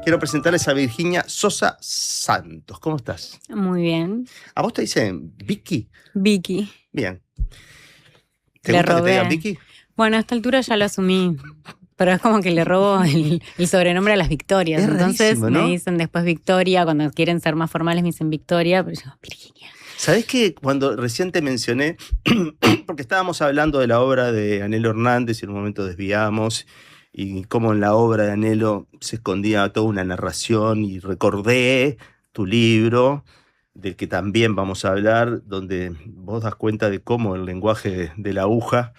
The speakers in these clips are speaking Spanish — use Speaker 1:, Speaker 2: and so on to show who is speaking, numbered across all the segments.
Speaker 1: Quiero presentarles a Virginia Sosa Santos. ¿Cómo estás?
Speaker 2: Muy bien.
Speaker 1: ¿A vos te dicen Vicky?
Speaker 2: Vicky.
Speaker 1: Bien. ¿Te
Speaker 2: Le
Speaker 1: gusta que te
Speaker 2: robé.
Speaker 1: digan Vicky?
Speaker 2: Bueno, a esta altura ya lo asumí. Pero es como que le robo el sobrenombre a las Victorias.
Speaker 1: Es
Speaker 2: Entonces
Speaker 1: rarísimo, ¿no?
Speaker 2: me dicen después Victoria. Cuando quieren ser más formales me dicen Victoria. Pero yo, Virginia.
Speaker 1: ¿Sabés que cuando recién te mencioné, porque estábamos hablando de la obra de Anhelo Hernández y en un momento desviamos, y cómo en la obra de Anhelo se escondía toda una narración, y recordé tu libro, del que también vamos a hablar, donde vos das cuenta de cómo el lenguaje de la aguja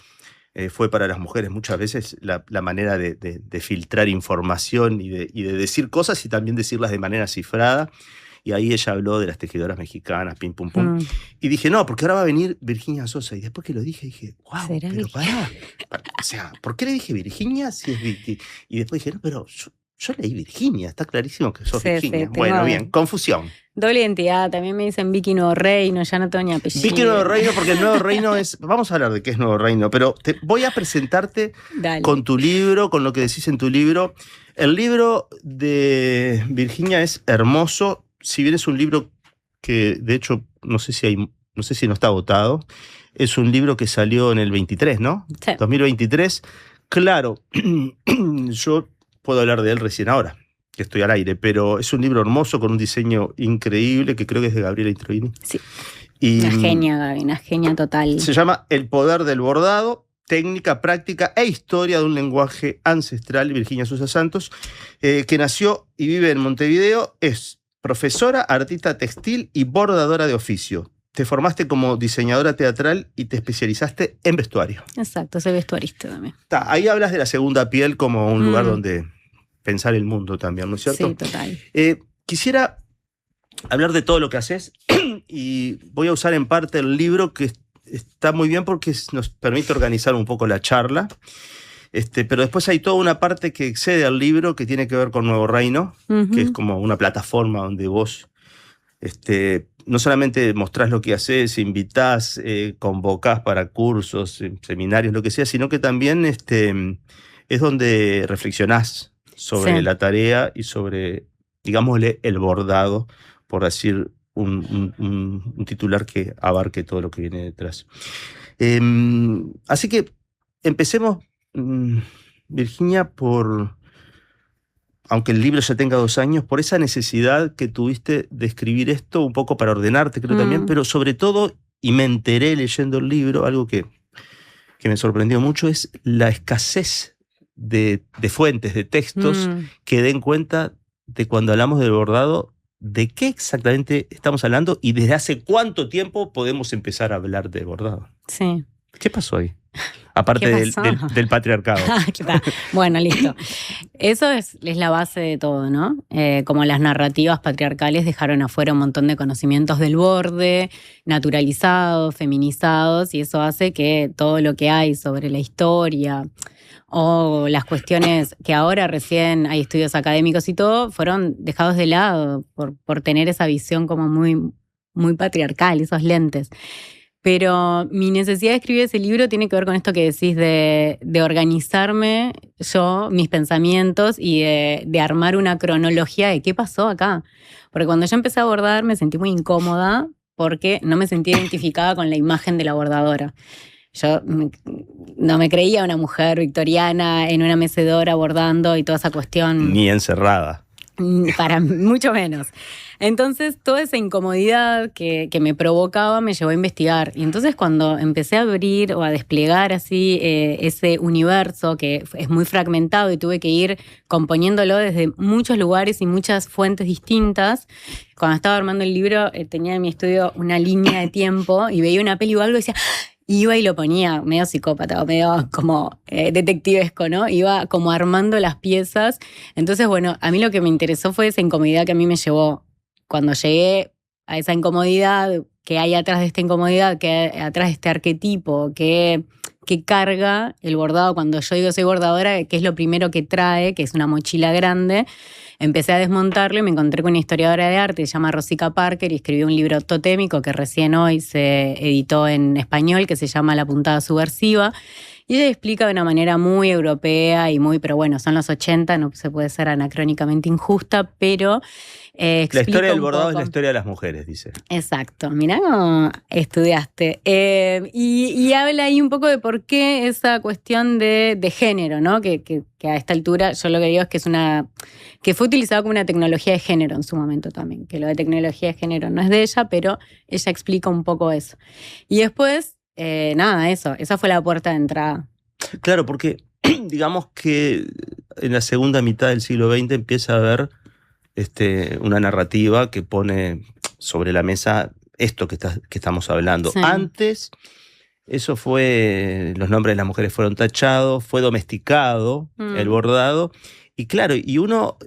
Speaker 1: fue para las mujeres muchas veces la manera de filtrar información y de decir cosas y también decirlas de manera cifrada. Y ahí ella habló de las tejedoras mexicanas, pim, pum, pum. Y dije, no, porque ahora va a venir Virginia Sosa. Y después que lo dije, wow,
Speaker 2: ¿Será
Speaker 1: pero
Speaker 2: Virginia?
Speaker 1: o sea, ¿por qué le dije Virginia si es Vicky? Y después dije, no, pero yo leí Virginia, está clarísimo que sos
Speaker 2: Sí,
Speaker 1: Virginia.
Speaker 2: sí,
Speaker 1: Bueno,
Speaker 2: tengo
Speaker 1: bien, confusión.
Speaker 2: doble identidad. También me dicen Vicky Nuevo Reino. Ya no tengo ni apellido.
Speaker 1: Vicky Nuevo Reino, porque el Nuevo Reino es... Vamos a hablar de qué es Nuevo Reino, pero te voy a presentarte
Speaker 2: Dale.
Speaker 1: con tu libro, con lo que decís en tu libro. El libro de Virginia es hermoso. Si bien es un libro que, de hecho, no sé si no está agotado, es un libro que salió en el 23, ¿no?
Speaker 2: Sí.
Speaker 1: 2023. Claro, yo puedo hablar de él recién ahora, que estoy al aire, pero es un libro hermoso con un diseño increíble que creo que es de Gabriela Introini.
Speaker 2: Sí.
Speaker 1: Y
Speaker 2: Una genia, Gaby, una genia total.
Speaker 1: se llama El poder del bordado, técnica, práctica e historia de un lenguaje ancestral. Virginia Sosa Santos, que nació y vive en Montevideo, es profesora, artista textil y bordadora de oficio. Te formaste como diseñadora teatral y te especializaste en vestuario.
Speaker 2: Exacto, soy vestuarista también.
Speaker 1: Ahí hablas de la segunda piel como un lugar donde pensar el mundo también, ¿no es cierto?
Speaker 2: Sí, total.
Speaker 1: Quisiera hablar de todo lo que haces y voy a usar en parte el libro, que está muy bien porque nos permite organizar un poco la charla. Pero después hay toda una parte que excede al libro, que tiene que ver con Nuevo Reino, que es como una plataforma donde vos no solamente mostrás lo que haces, invitás, convocás para cursos, seminarios, lo que sea, sino que también es donde reflexionás sobre la tarea y sobre, digámosle, el bordado, por decir un titular que abarque todo lo que viene detrás. Así que empecemos, Virginia, aunque el libro ya tenga 2 años, por esa necesidad que tuviste de escribir esto, un poco para ordenarte, creo también, pero sobre todo, y me enteré leyendo el libro, algo que me sorprendió mucho, es la escasez de fuentes, de textos que den cuenta de, cuando hablamos del bordado, de qué exactamente estamos hablando y desde hace cuánto tiempo podemos empezar a hablar de bordado.
Speaker 2: Sí.
Speaker 1: ¿Qué pasó ahí? Aparte del patriarcado.
Speaker 2: Bueno, listo. Eso es la base de todo, ¿no? Como las narrativas patriarcales dejaron afuera un montón de conocimientos del borde, naturalizados, feminizados, y eso hace que todo lo que hay sobre la historia o las cuestiones que ahora recién hay estudios académicos y todo, fueron dejados de lado por tener esa visión como muy, muy patriarcal, esos lentes. Pero mi necesidad de escribir ese libro tiene que ver con esto que decís de organizarme yo, mis pensamientos y de armar una cronología de qué pasó acá. Porque cuando yo empecé a bordar me sentí muy incómoda porque no me sentí identificada con la imagen de la bordadora. Yo no me creía una mujer victoriana en una mecedora bordando y toda esa cuestión.
Speaker 1: Ni encerrada.
Speaker 2: Para mucho menos. Entonces, toda esa incomodidad que me provocaba me llevó a investigar. Y entonces, cuando empecé a abrir o a desplegar así ese universo que es muy fragmentado y tuve que ir componiéndolo desde muchos lugares y muchas fuentes distintas, cuando estaba armando el libro tenía en mi estudio una línea de tiempo y veía una peli o algo y decía... Iba y lo ponía medio psicópata o medio como detectivesco, ¿no? Iba como armando las piezas. Entonces, bueno, a mí lo que me interesó fue esa incomodidad que a mí me llevó. Cuando llegué a esa incomodidad, que hay atrás de esta incomodidad, que hay atrás de este arquetipo, que carga el bordado. Cuando yo digo soy bordadora, que es lo primero que trae, que es una mochila grande, empecé a desmontarlo y me encontré con una historiadora de arte que se llama Rosica Parker y escribió un libro totémico que recién hoy se editó en español, que se llama La puntada subversiva. Y ella explica de una manera muy europea y pero bueno, son los 80, no se puede ser anacrónicamente injusta, pero
Speaker 1: La historia del
Speaker 2: un
Speaker 1: bordado es
Speaker 2: poco.
Speaker 1: la historia de las mujeres, dice.
Speaker 2: Exacto, mirá cómo estudiaste. Y habla ahí un poco de por qué esa cuestión de género, ¿no? Que a esta altura yo lo que digo es que fue utilizado como una tecnología de género en su momento también, que lo de tecnología de género no es de ella, pero ella explica un poco eso. Y después, esa fue la puerta de entrada.
Speaker 1: Claro, porque digamos que en la segunda mitad del siglo XX empieza a haber una narrativa que pone sobre la mesa esto que estamos hablando.
Speaker 2: Sí.
Speaker 1: Antes, eso fue, los nombres de las mujeres fueron tachados, fue domesticado el bordado, y claro, y uno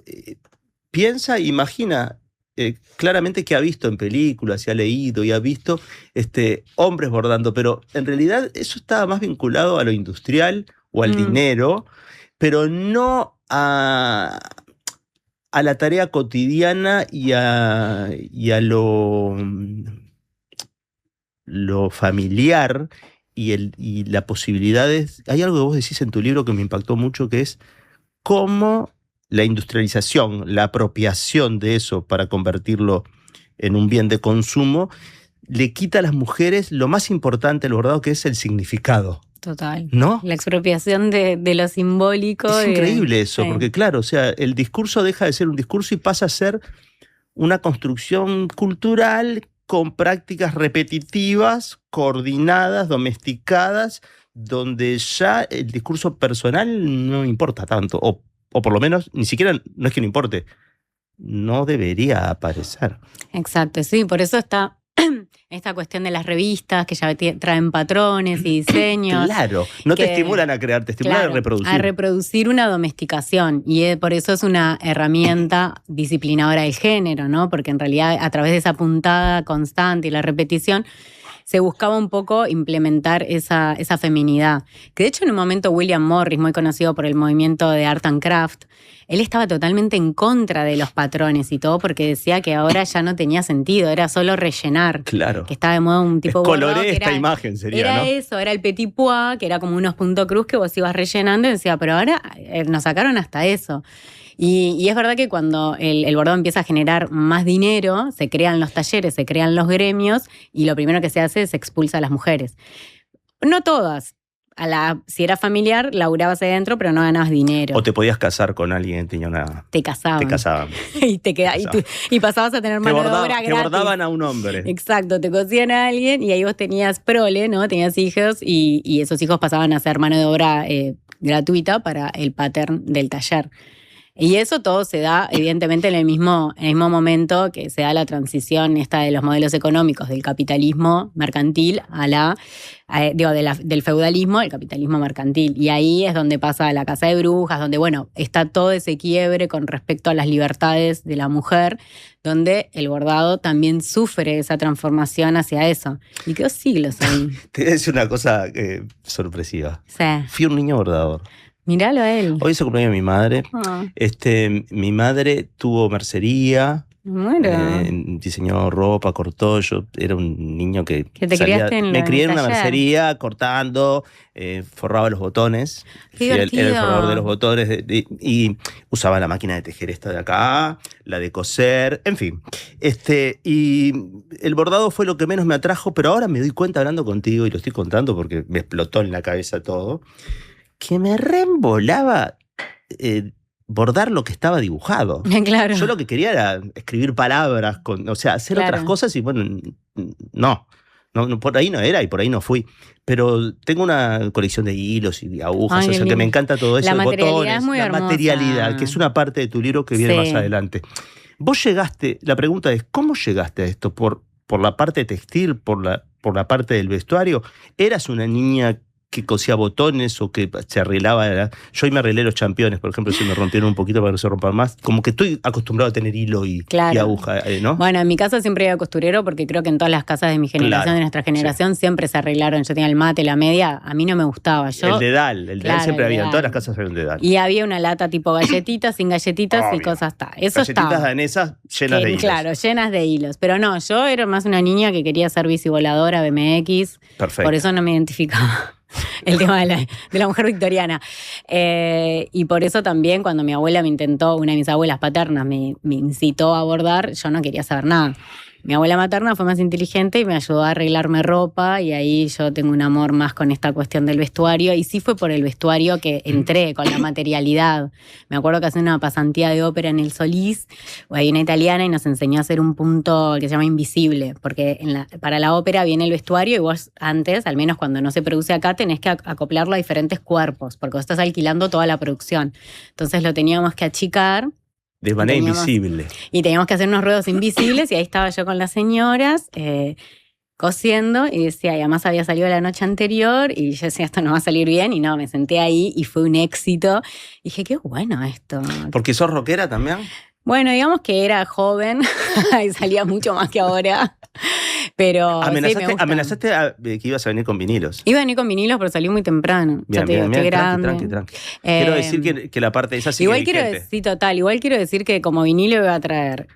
Speaker 1: piensa, imagina claramente que ha visto en películas y ha leído y ha visto hombres bordando, pero en realidad eso estaba más vinculado a lo industrial o al dinero, pero no a la tarea cotidiana y a lo familiar y las posibilidades. Hay algo que vos decís en tu libro que me impactó mucho, que es cómo la industrialización, la apropiación de eso para convertirlo en un bien de consumo, le quita a las mujeres lo más importante del bordado, que es el significado.
Speaker 2: Total.
Speaker 1: ¿No?
Speaker 2: La expropiación de lo simbólico.
Speaker 1: Es increíble eso,
Speaker 2: sí.
Speaker 1: Porque claro, o sea, el discurso deja de ser un discurso y pasa a ser una construcción cultural con prácticas repetitivas, coordinadas, domesticadas, donde ya el discurso personal no importa tanto, o por lo menos ni siquiera, no es que no importe, no debería aparecer.
Speaker 2: Exacto, sí, por eso está esta cuestión de las revistas que ya traen patrones y diseños.
Speaker 1: Claro, no te estimulan a crear, te estimulan a reproducir.
Speaker 2: A reproducir una domesticación, y por eso es una herramienta disciplinadora del género, ¿no? Porque en realidad a través de esa puntada constante y la repetición se buscaba un poco implementar esa feminidad. Que de hecho en un momento William Morris, muy conocido por el movimiento de Art and Craft, él estaba totalmente en contra de los patrones y todo porque decía que ahora ya no tenía sentido, era solo rellenar.
Speaker 1: Claro.
Speaker 2: Que estaba de moda un tipo bordado.
Speaker 1: Coloré esta imagen sería,
Speaker 2: era
Speaker 1: ¿no?
Speaker 2: Eso, era el petit pois, que era como unos puntos cruz que vos ibas rellenando y decía, pero ahora nos sacaron hasta eso. Y es verdad que cuando el bordado empieza a generar más dinero, se crean los talleres, se crean los gremios y lo primero que se hace es expulsa a las mujeres. No todas. Si era familiar, laburabas ahí adentro, pero no ganabas dinero.
Speaker 1: O te podías casar con alguien, tenía una...
Speaker 2: Te casaban.
Speaker 1: Te casaban.
Speaker 2: y pasabas a tener mano de obra gratis.
Speaker 1: Te bordaban a un hombre.
Speaker 2: Exacto, te cosían a alguien y ahí vos tenías prole, ¿no? Tenías hijos y esos hijos pasaban a ser mano de obra gratuita para el pattern del taller. Y eso todo se da, evidentemente, en el mismo momento que se da la transición esta de los modelos económicos del capitalismo mercantil del feudalismo al capitalismo mercantil. Y ahí es donde pasa la casa de brujas, donde, bueno, está todo ese quiebre con respecto a las libertades de la mujer, donde el bordado también sufre esa transformación hacia eso. Y quedó siglos ahí.
Speaker 1: Te voy a decir una cosa sorpresiva.
Speaker 2: Sí.
Speaker 1: Fui un niño bordador.
Speaker 2: Míralo a él.
Speaker 1: Hoy es el cumpleaños de mi madre. Mi madre tuvo mercería.
Speaker 2: Bueno.
Speaker 1: Diseñó ropa, cortó. Yo era un niño que
Speaker 2: te criaste
Speaker 1: me crié en una mercería, cortando, forraba los botones.
Speaker 2: Qué divertido.
Speaker 1: Era el forrador de los botones y usaba la máquina de tejer esta de acá, la de coser, en fin. Y el bordado fue lo que menos me atrajo, pero ahora me doy cuenta hablando contigo, y lo estoy contando porque me explotó en la cabeza todo, que me reembolaba bordar lo que estaba dibujado.
Speaker 2: Claro.
Speaker 1: Yo lo que quería era escribir palabras, hacer otras cosas y bueno, no, por ahí no era y por ahí no fui. Pero tengo una colección de hilos y de agujas, que me encanta todo eso,
Speaker 2: la materialidad
Speaker 1: botones,
Speaker 2: es muy hermosa.
Speaker 1: Materialidad, que es una parte de tu libro que viene más adelante. Vos llegaste, la pregunta es, ¿cómo llegaste a esto? ¿Por la parte textil, por la parte del vestuario? ¿Eras una niña que cosía botones o que se arreglaba? Yo hoy me arreglé los championes, por ejemplo, si me rompieron un poquito para que no se rompan más. Como que estoy acostumbrado a tener hilo y aguja, ¿no?
Speaker 2: Bueno, en mi casa siempre iba costurero porque creo que en todas las casas de mi generación, de nuestra generación, siempre se arreglaron. Yo tenía el mate, la media, a mí no me gustaba.
Speaker 1: El dedal siempre había, en todas las casas había un dedal.
Speaker 2: Y había una lata tipo galletitas, sin galletitas y cosas. Eso
Speaker 1: galletitas
Speaker 2: estaba.
Speaker 1: danesas llenas de hilos.
Speaker 2: Claro, llenas de hilos. Pero no, yo era más una niña que quería ser bicivoladora, BMX.
Speaker 1: Perfecto.
Speaker 2: Por eso no me identificaba. el tema de la mujer victoriana. Y por eso también cuando mi abuela una de mis abuelas paternas me incitó a bordar, yo no quería saber nada. Mi abuela materna fue más inteligente y me ayudó a arreglarme ropa y ahí yo tengo un amor más con esta cuestión del vestuario y sí fue por el vestuario que entré, con la materialidad. Me acuerdo que hacía una pasantía de ópera en el Solís, hay una italiana y nos enseñó a hacer un punto que se llama invisible, porque para la ópera viene el vestuario y vos antes, al menos cuando no se produce acá, tenés que acoplarlo a diferentes cuerpos, porque vos estás alquilando toda la producción. Entonces lo teníamos que achicar.
Speaker 1: De manera invisible.
Speaker 2: Y teníamos que hacer unos ruedos invisibles y ahí estaba yo con las señoras cosiendo y decía, y además había salido la noche anterior y yo decía, esto no va a salir bien y no, me senté ahí y fue un éxito. Y dije, qué bueno esto.
Speaker 1: ¿Porque sos rockera también?
Speaker 2: Bueno, digamos que era joven y salía mucho más que ahora. Pero
Speaker 1: amenazaste que ibas a venir con vinilos.
Speaker 2: Iba a venir con vinilos, pero salí muy temprano.
Speaker 1: Bien, tranqui. Quiero decir que la parte esa sí
Speaker 2: igual quiero decir que como vinilo iba a traer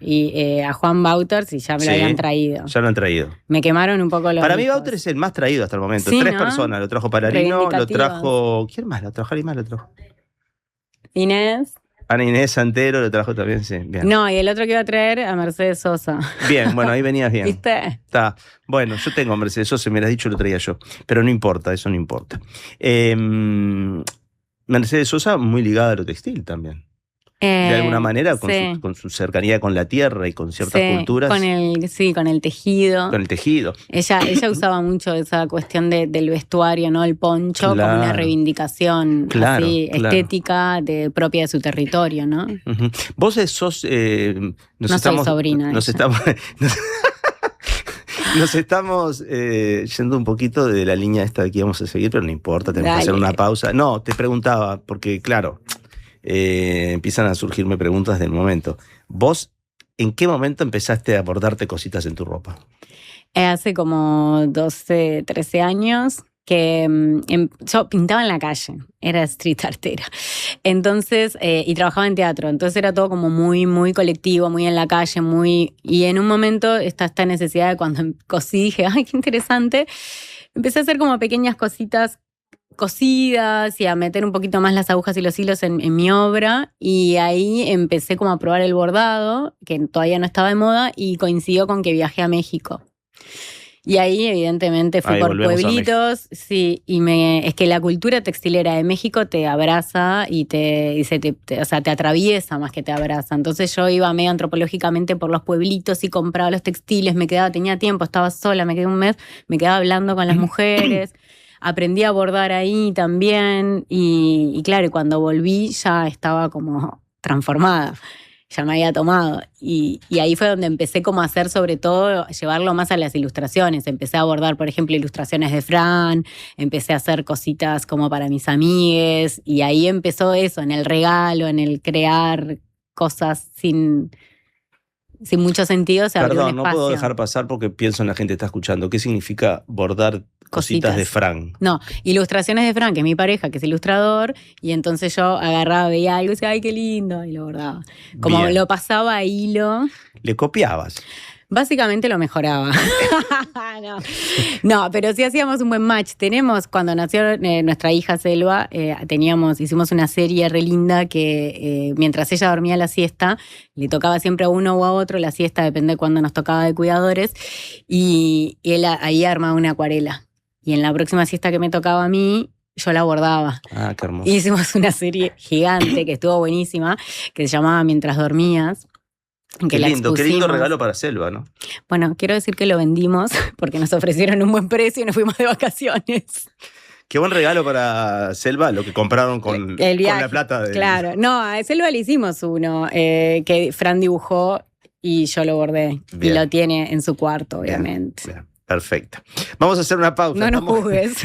Speaker 2: a Juan Bauters y ya me lo habían traído.
Speaker 1: Ya lo han traído.
Speaker 2: Me quemaron un poco los
Speaker 1: Para mí
Speaker 2: discos.
Speaker 1: Bauters es el más traído hasta el momento.
Speaker 2: Sí,
Speaker 1: 3
Speaker 2: ¿no?
Speaker 1: personas. Lo trajo Palarino, lo trajo... ¿Quién más lo trajo? ¿Alguien más lo trajo?
Speaker 2: Inés.
Speaker 1: Ana Inés Santero lo trajo también, sí. Bien.
Speaker 2: No, y el otro que iba a traer a Mercedes Sosa.
Speaker 1: Bien, bueno, ahí venías bien.
Speaker 2: ¿Viste?
Speaker 1: Está. Bueno, yo tengo a Mercedes Sosa, me lo has dicho, lo traía yo. Pero no importa, eso no importa. Mercedes Sosa muy ligada a lo textil también. De alguna manera, con su cercanía con la tierra y con ciertas culturas.
Speaker 2: Con el tejido.
Speaker 1: Con el tejido.
Speaker 2: Ella usaba mucho esa cuestión del vestuario, ¿no? El poncho, como una reivindicación estética propia de su territorio, ¿no?
Speaker 1: Uh-huh. Vos sos...
Speaker 2: no soy sobrina.
Speaker 1: Nos estamos yendo un poquito de la línea esta que íbamos a seguir, pero no importa, tenemos que hacer una pausa. No, te preguntaba, porque claro... empiezan a surgirme preguntas del momento. ¿Vos en qué momento empezaste a bordarte cositas en tu ropa?
Speaker 2: Hace como 12, 13 años que yo pintaba en la calle, era street artera. Entonces, y trabajaba en teatro, entonces era todo como muy, muy colectivo, muy en la calle, y en un momento esta necesidad de cuando cosí, dije, ay, qué interesante, empecé a hacer como pequeñas cositas cosidas y a meter un poquito más las agujas y los hilos en mi obra y ahí empecé como a probar el bordado, que todavía no estaba de moda y coincidió con que viajé a México. Y ahí evidentemente fui por pueblitos, sí, y es que la cultura textilera de México te abraza y te atraviesa más que te abraza. Entonces yo iba medio antropológicamente por los pueblitos y compraba los textiles, tenía tiempo, estaba sola, me quedé un mes, me quedaba hablando con las mujeres. Aprendí a bordar ahí también y claro, y cuando volví ya estaba como transformada, ya me había tomado. Y ahí fue donde empecé como a hacer, sobre todo, llevarlo más a las ilustraciones. Empecé a bordar, por ejemplo, ilustraciones de Fran, empecé a hacer cositas como para mis amigues y ahí empezó eso, en el regalo, en el crear cosas sin mucho sentido.
Speaker 1: Perdón, no puedo dejar pasar porque pienso en la gente que está escuchando. ¿Qué significa bordar cositas de Fran?
Speaker 2: No, ilustraciones de Fran, que es mi pareja, que es ilustrador, y entonces yo agarraba, veía algo y decía, ay, qué lindo, y lo bordaba. Como lo pasaba a hilo.
Speaker 1: ¿Le copiabas?
Speaker 2: Básicamente lo mejoraba. No, pero sí hacíamos un buen match. Cuando nació nuestra hija Selva, hicimos una serie re linda que mientras ella dormía la siesta, le tocaba siempre a uno o a otro, la siesta depende de cuándo nos tocaba de cuidadores, y él ahí armaba una acuarela. Y en la próxima siesta que me tocaba a mí, yo la bordaba.
Speaker 1: Ah, qué hermoso.
Speaker 2: Y hicimos una serie gigante que estuvo buenísima, que se llamaba Mientras dormías.
Speaker 1: Qué lindo regalo para Selva, ¿no?
Speaker 2: Bueno, quiero decir que lo vendimos porque nos ofrecieron un buen precio y nos fuimos de vacaciones.
Speaker 1: Qué buen regalo para Selva, lo que compraron con la plata de...
Speaker 2: Claro, no, a Selva le hicimos uno que Fran dibujó y yo lo bordé. Bien. Y lo tiene en su cuarto, obviamente.
Speaker 1: Bien. Perfecto. Vamos a hacer una pausa.
Speaker 2: No nos juzgues.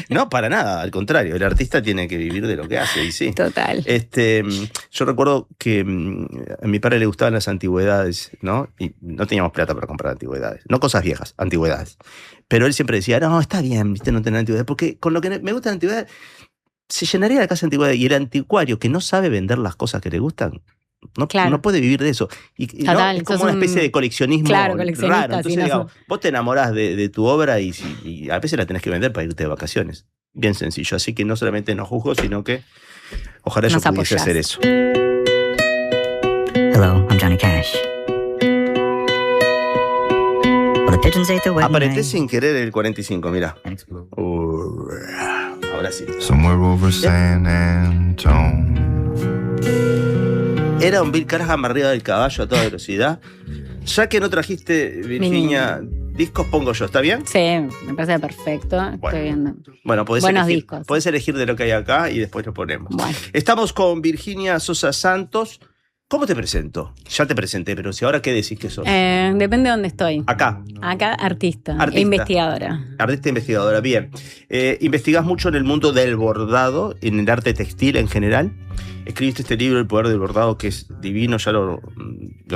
Speaker 1: No, para nada, al contrario. El artista tiene que vivir de lo que hace, y sí.
Speaker 2: Total.
Speaker 1: Yo recuerdo que a mi padre le gustaban las antigüedades, ¿no? Y no teníamos plata para comprar antigüedades. No cosas viejas, antigüedades. Pero él siempre decía, no, está bien, ¿viste? No tener antigüedades. Porque con lo que me gusta la antigüedad, se llenaría la casa de antigüedades. Y el anticuario que no sabe vender las cosas que le gustan, no puede vivir de eso.
Speaker 2: Total,
Speaker 1: es como una especie de coleccionismo raro. Entonces, digamos, vos te enamorás de tu obra y a veces la tenés que vender para irte de vacaciones. bien sencillo. Así que no solamente no juzgo, sino que ojalá yo
Speaker 2: Nos
Speaker 1: pudiese
Speaker 2: apoyás.
Speaker 1: hacer eso.
Speaker 3: Hello, I'm Johnny Cash. Well, the pigeons ate the wedding
Speaker 1: Apreté
Speaker 3: ring
Speaker 1: sin querer el 45, mira.
Speaker 3: and exploded.
Speaker 1: Ahora sí.
Speaker 4: Somewhere over San Antone.
Speaker 1: Era un Bill Callahan arriba del caballo a toda velocidad. Ya que no trajiste, Virginia, discos pongo yo, ¿está bien?
Speaker 2: Sí, me parece perfecto. Estoy viendo.
Speaker 1: Bueno,
Speaker 2: Buenos discos.
Speaker 1: podés elegir de lo que hay acá y después lo ponemos.
Speaker 2: Bueno.
Speaker 1: Estamos con Virginia Sosa Santos. ¿Cómo te presento? Ya te presenté, pero si ahora qué decís que sos.
Speaker 2: Depende de dónde estoy.
Speaker 1: Acá,
Speaker 2: Acá, artista.
Speaker 1: Artista.
Speaker 2: Investigadora.
Speaker 1: artista investigadora. Bien. Investigás mucho en el mundo del bordado, en el arte textil en general. Escribiste este libro, El poder del bordado, que es divino, ya lo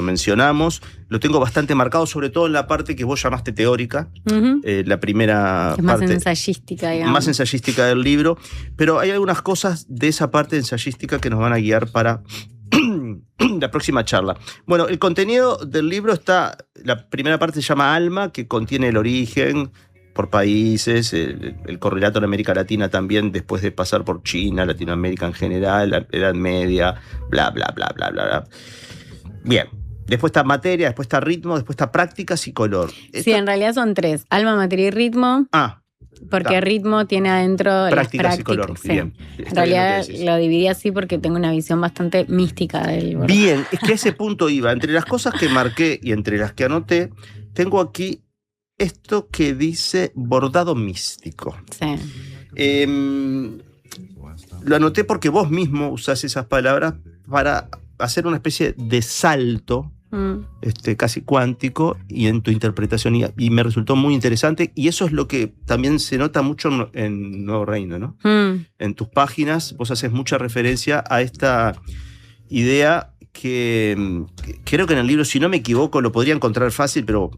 Speaker 1: mencionamos. Lo tengo bastante marcado, sobre todo en la parte que vos llamaste teórica,
Speaker 2: Ujú.
Speaker 1: la primera
Speaker 2: Es más
Speaker 1: parte.
Speaker 2: ensayística, digamos.
Speaker 1: Más ensayística del libro, pero hay algunas cosas de esa parte ensayística que nos van a guiar para la próxima charla. Bueno, el contenido del libro está, la primera parte se llama Alma, que contiene el origen por países, el correlato en América Latina también, después de pasar por China, Latinoamérica en general, la Edad Media, bla, bla, bla, bla, bla, bla. Bien. Después está materia, después está ritmo, después está prácticas y color.
Speaker 2: Sí, en realidad son tres. Alma, materia y ritmo. Porque
Speaker 1: Está.
Speaker 2: ritmo tiene adentro
Speaker 1: Prácticas
Speaker 2: las
Speaker 1: y color.
Speaker 2: prácticas. Sí.
Speaker 1: Bien.
Speaker 2: En
Speaker 1: Está bien
Speaker 2: realidad
Speaker 1: lo que decís.
Speaker 2: lo dividí así porque tengo una visión bastante mística del bordado.
Speaker 1: Bien, es que a ese punto iba. Entre las cosas que marqué y entre las que anoté, tengo aquí esto que dice bordado místico.
Speaker 2: Sí.
Speaker 1: Lo anoté porque vos mismo usás esas palabras para hacer una especie de salto casi cuántico y en tu interpretación y me resultó muy interesante y eso es lo que también se nota mucho en Nuevo Reino, ¿no? En tus páginas vos haces mucha referencia a esta idea que creo que en el libro, si no me equivoco, lo podría encontrar fácil, pero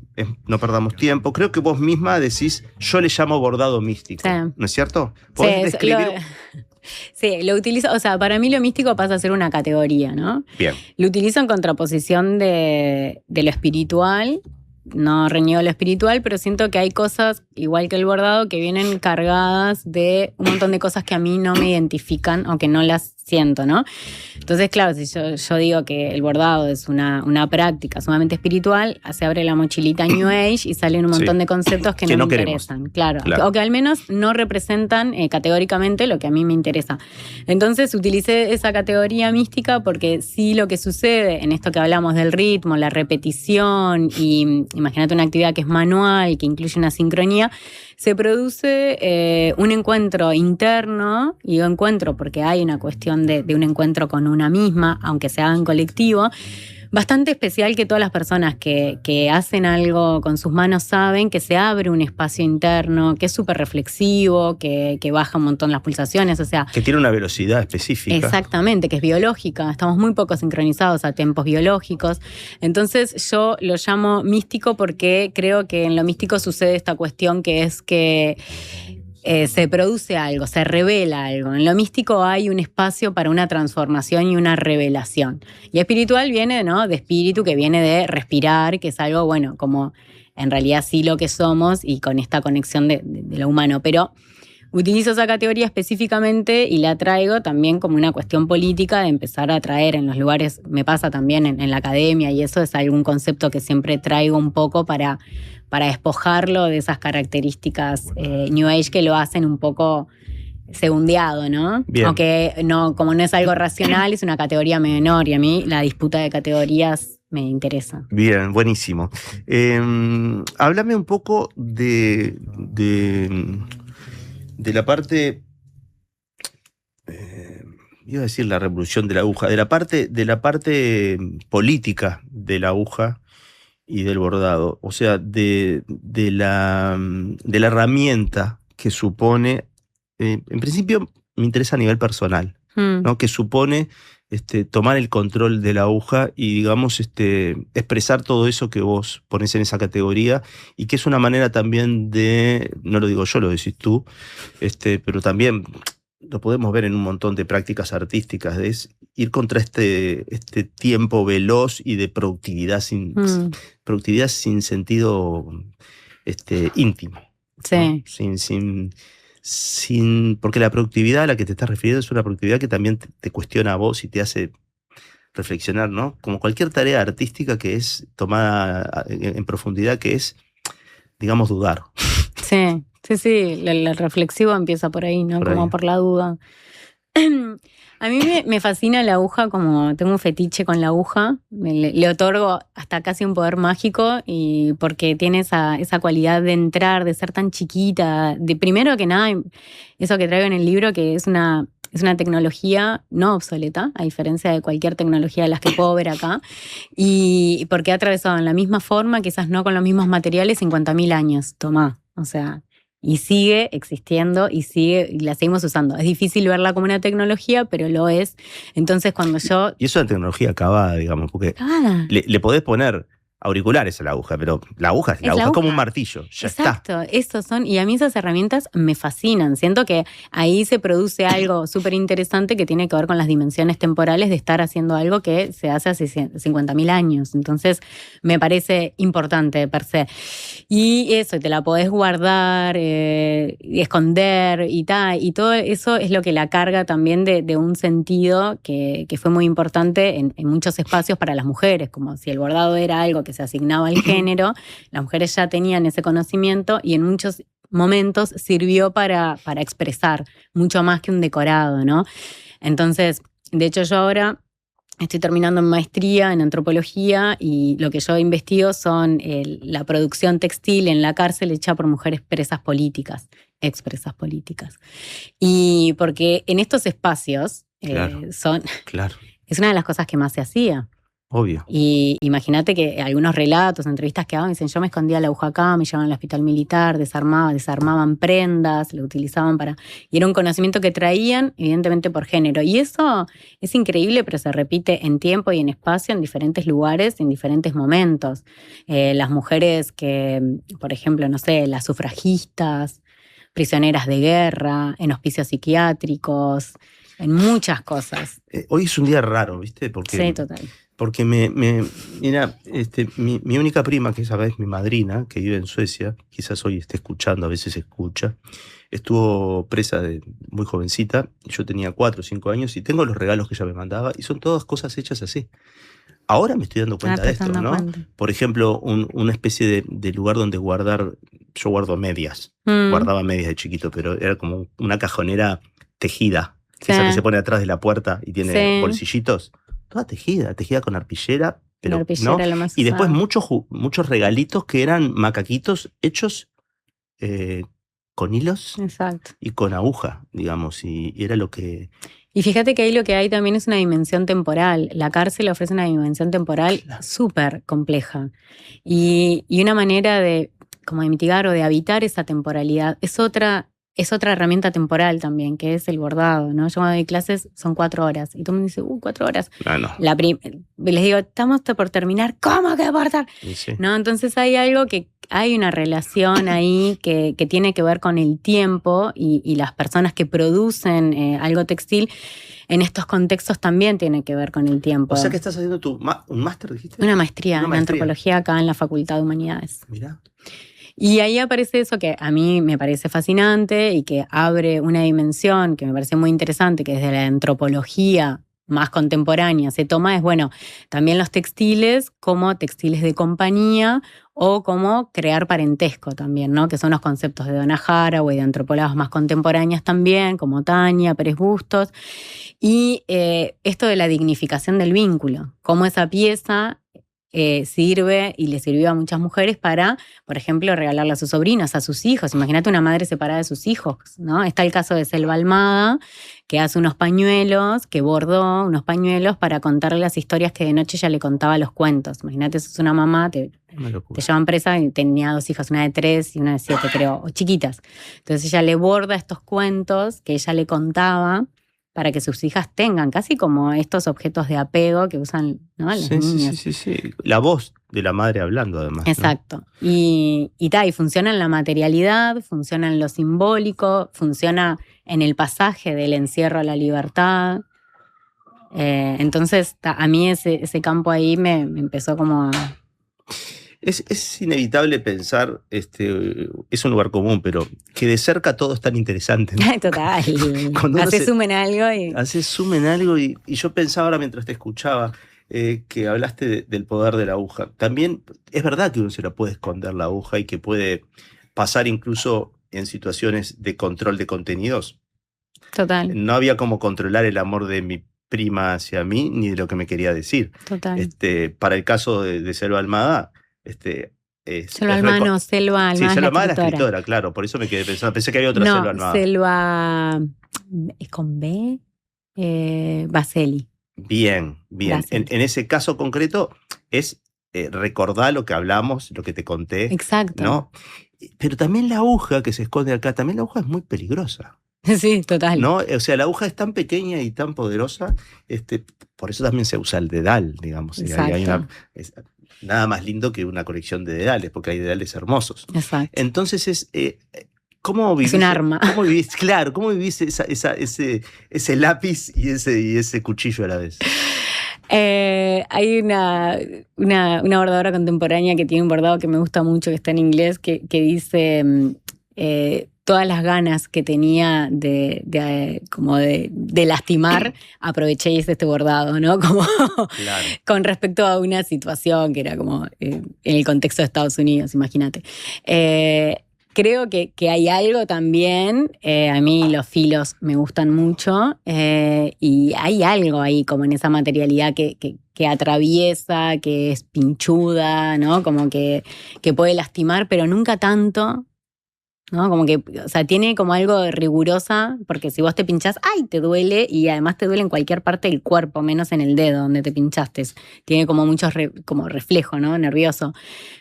Speaker 1: no perdamos tiempo. Creo que vos misma decís, yo le llamo bordado místico,
Speaker 2: Sí.
Speaker 1: ¿no es cierto?
Speaker 2: Sí,
Speaker 1: ¿Podés describir?
Speaker 2: Sí, lo utilizo, o sea, para mí lo místico pasa a ser una categoría, ¿no?
Speaker 1: Bien.
Speaker 2: Lo utilizo en contraposición de lo espiritual. No reniego lo espiritual, pero siento que hay cosas, igual que el bordado, que vienen cargadas de un montón de cosas que a mí no me identifican o que no las siento, ¿no? Entonces, claro, si yo digo que el bordado es una práctica sumamente espiritual, se abre la mochilita New Age y salen un montón
Speaker 1: Sí.
Speaker 2: de conceptos que no me
Speaker 1: queremos.
Speaker 2: interesan. Claro.
Speaker 1: Claro.
Speaker 2: O que al menos no representan categóricamente lo que a mí me interesa. Entonces, utilicé esa categoría mística porque sí lo que sucede en esto que hablamos del ritmo, la repetición y imagínate una actividad que es manual, que incluye una sincronía, se produce un encuentro interno, y digo encuentro porque hay una cuestión de un encuentro con una misma, aunque se haga en colectivo, bastante especial que todas las personas que hacen algo con sus manos saben que se abre un espacio interno, que es súper reflexivo, que baja un montón las pulsaciones, o sea...
Speaker 1: Que tiene una velocidad específica.
Speaker 2: Exactamente, que es biológica. Estamos muy poco sincronizados a tiempos biológicos. Entonces yo lo llamo místico porque creo que en lo místico sucede esta cuestión que es que se produce algo, se revela algo. En lo místico hay un espacio para una transformación y una revelación. Y espiritual viene, ¿no?, de espíritu, que viene de respirar, que es algo, bueno, como en realidad sí lo que somos y con esta conexión de lo humano. Pero utilizo esa categoría específicamente y la traigo también como una cuestión política de empezar a traer en los lugares, me pasa también en la academia y eso es algún concepto que siempre traigo un poco para despojarlo de esas características New Age que lo hacen un poco segundeado, ¿no?
Speaker 1: Bien.
Speaker 2: Aunque no, como no es algo racional, es una categoría menor y a mí la disputa de categorías me interesa.
Speaker 1: Bien, buenísimo. Háblame un poco de la parte, iba a decir la revolución de la aguja, de la parte política de la aguja y del bordado, o sea, de la herramienta que supone, en principio me interesa a nivel personal, ¿no? Que supone tomar el control de la aguja y, digamos, expresar todo eso que vos ponés en esa categoría y que es una manera también de, no lo digo yo, lo decís tú, pero también lo podemos ver en un montón de prácticas artísticas, de ir contra este tiempo veloz y de productividad sin sentido íntimo.
Speaker 2: Sí.
Speaker 1: ¿No? porque la productividad a la que te estás refiriendo es una productividad que también te cuestiona a vos y te hace reflexionar, ¿no? Como cualquier tarea artística que es tomada en profundidad, que es, digamos, dudar.
Speaker 2: Sí, sí, sí, el reflexivo empieza por ahí, ¿no?
Speaker 1: Por
Speaker 2: Como
Speaker 1: ahí.
Speaker 2: por la duda. A mí me fascina la aguja, como tengo un fetiche con la aguja, le otorgo hasta casi un poder mágico y porque tiene esa cualidad de entrar, de ser tan chiquita, de primero que nada, eso que traigo en el libro, que es una tecnología no obsoleta, a diferencia de cualquier tecnología de las que puedo ver acá, y porque ha atravesado en la misma forma, quizás no con los mismos materiales, 50.000 años, tomá, o sea... Y sigue existiendo y la seguimos usando. Es difícil verla como una tecnología, pero lo es. Entonces, cuando yo...
Speaker 1: Y eso es una tecnología acabada, digamos, porque le podés poner auriculares a la aguja, pero la aguja es como un martillo, ya
Speaker 2: Exacto, esos son, y a mí esas herramientas me fascinan. Siento que ahí se produce algo súper interesante que tiene que ver con las dimensiones temporales de estar haciendo algo que se hace hace 50.000 años. Entonces, me parece importante per se. Y eso, te la podés guardar, y esconder y tal, y todo eso es lo que la carga también de un sentido que fue muy importante en muchos espacios para las mujeres, como si el bordado era algo que se asignaba al género, las mujeres ya tenían ese conocimiento y en muchos momentos sirvió para expresar mucho más que un decorado, ¿no? Entonces, de hecho yo ahora estoy terminando en maestría en antropología y lo que yo investigo son la producción textil en la cárcel hecha por mujeres presas políticas, expresas políticas. Y porque en estos espacios
Speaker 1: Claro.
Speaker 2: es una de las cosas que más se hacía.
Speaker 1: Obvio.
Speaker 2: Y imagínate que algunos relatos, entrevistas que hago, dicen, yo me escondía la aguja acá, me llevaban al hospital militar, desarmaban prendas, lo utilizaban para... Y era un conocimiento que traían, evidentemente, por género. Y eso es increíble, pero se repite en tiempo y en espacio, en diferentes lugares, en diferentes momentos. Las mujeres que, por ejemplo, no sé, las sufragistas, prisioneras de guerra, en hospicios psiquiátricos, en muchas cosas.
Speaker 1: Hoy es un día raro, ¿viste?
Speaker 2: Sí, total.
Speaker 1: Porque mira, mi única prima, que esa vez mi madrina, que vive en Suecia, quizás hoy esté escuchando, a veces escucha, estuvo presa muy jovencita, yo tenía 4 o 5 años y tengo los regalos que ella me mandaba y son todas cosas hechas así. Ahora me estoy dando cuenta de esto, ¿no?
Speaker 2: Cuenta.
Speaker 1: Por ejemplo, una especie de lugar donde guardar, yo guardo medias, guardaba medias de chiquito, pero era como una cajonera tejida, esa que se pone atrás de la puerta y tiene bolsillitos. Toda tejida con arpillera, pero ¿no? Y después muchos regalitos que eran macaquitos hechos con hilos.
Speaker 2: Exacto.
Speaker 1: Y con aguja, digamos, y era lo que...
Speaker 2: Y fíjate que ahí lo que hay también es una dimensión temporal. La cárcel ofrece una dimensión temporal súper compleja. Y una manera de como de mitigar o de habitar esa temporalidad es otra herramienta temporal también, que es el bordado, ¿no? Yo cuando doy clases son 4 horas. Y todo el mundo dice, 4 horas.
Speaker 1: No.
Speaker 2: Les digo, estamos por terminar. ¿Cómo que por terminar?
Speaker 1: Sí.
Speaker 2: ¿No? Entonces hay algo hay una relación ahí que tiene que ver con el tiempo y las personas que producen algo textil en estos contextos también tiene que ver con el tiempo.
Speaker 1: O sea que estás haciendo un máster, dijiste.
Speaker 2: Una maestría en antropología acá en la Facultad de Humanidades.
Speaker 1: Mirá.
Speaker 2: Y ahí aparece eso que a mí me parece fascinante y que abre una dimensión que me parece muy interesante, que desde la antropología más contemporánea se toma, es bueno, también los textiles como textiles de compañía o como crear parentesco también, ¿no? Que son los conceptos de Donna Haraway, de antropólogas más contemporáneas también, como Tania Pérez Bustos. Y esto de la dignificación del vínculo, cómo esa pieza sirve y le sirvió a muchas mujeres para, por ejemplo, regalarle a sus sobrinos, a sus hijos. Imagínate una madre separada de sus hijos, ¿no? Está el caso de Selva Almada, que hace unos pañuelos, que bordó unos pañuelos para contarle las historias que de noche ella le contaba los cuentos. Imagínate, sos una mamá, te llevan presa y tenía 2 hijas, una de 3 y una de 7, creo, o chiquitas. Entonces ella le borda estos cuentos que ella le contaba para que sus hijas tengan, casi como estos objetos de apego que usan, ¿no? Los niños.
Speaker 1: Sí. La voz de la madre hablando, además.
Speaker 2: Exacto. ¿No? Y funciona en la materialidad, funciona en lo simbólico, funciona en el pasaje del encierro a la libertad. Entonces, a mí ese campo ahí me empezó como a...
Speaker 1: Es inevitable pensar, es un lugar común, pero que de cerca todo es tan interesante, ¿no?
Speaker 2: Total.
Speaker 1: Cuando uno
Speaker 2: Hace zoom en algo y...
Speaker 1: Haces zoom en algo y yo pensaba ahora mientras te escuchaba que hablaste del poder de la aguja. También es verdad que uno se la puede esconder la aguja y que puede pasar incluso en situaciones de control de contenidos.
Speaker 2: Total,
Speaker 1: No había como controlar el amor de mi prima hacia mí ni de lo que me quería decir.
Speaker 2: total.
Speaker 1: Para el caso de Selva Almada,
Speaker 2: Selva Almada no, Selva
Speaker 1: sí,
Speaker 2: Almada es
Speaker 1: Selva
Speaker 2: la
Speaker 1: Almada es la
Speaker 2: escritora.
Speaker 1: escritora, claro, por eso me quedé pensando, pensé que había otra Selva
Speaker 2: No,
Speaker 1: Almada.
Speaker 2: Selva... ¿Es con B? Baseli.
Speaker 1: Bien, bien.
Speaker 2: Baseli.
Speaker 1: En ese caso concreto es recordar lo que hablamos, lo que te conté,
Speaker 2: Exacto.
Speaker 1: ¿no? Pero también la aguja que se esconde acá, también la aguja es muy peligrosa,
Speaker 2: Sí, total.
Speaker 1: ¿no? O sea, la aguja es tan pequeña y tan poderosa, por eso también se usa el dedal, digamos. Y ahí hay
Speaker 2: Exacto.
Speaker 1: nada más lindo que una colección de dedales, porque hay dedales hermosos.
Speaker 2: Exacto.
Speaker 1: Entonces ¿cómo vivís?
Speaker 2: Es un arma.
Speaker 1: ¿Cómo vivís? Claro, ¿cómo vivís ese lápiz y ese cuchillo a la vez?
Speaker 2: Hay una bordadora contemporánea que tiene un bordado que me gusta mucho, que está en inglés, que dice todas las ganas que tenía de lastimar, aproveché y hice este bordado, ¿no? Como
Speaker 1: Claro.
Speaker 2: con respecto a una situación que era como en el contexto de Estados Unidos, imagínate. Creo que hay algo también, a mí los filos me gustan mucho, y hay algo ahí como en esa materialidad que atraviesa, que es pinchuda, ¿no? Como que puede lastimar, pero nunca tanto, ¿no? Como que, o sea, tiene como algo de rigurosa, porque si vos te pinchás, ¡ay! Te duele, y además te duele en cualquier parte del cuerpo, menos en el dedo donde te pinchaste. Tiene como mucho como reflejo, ¿no? Nervioso.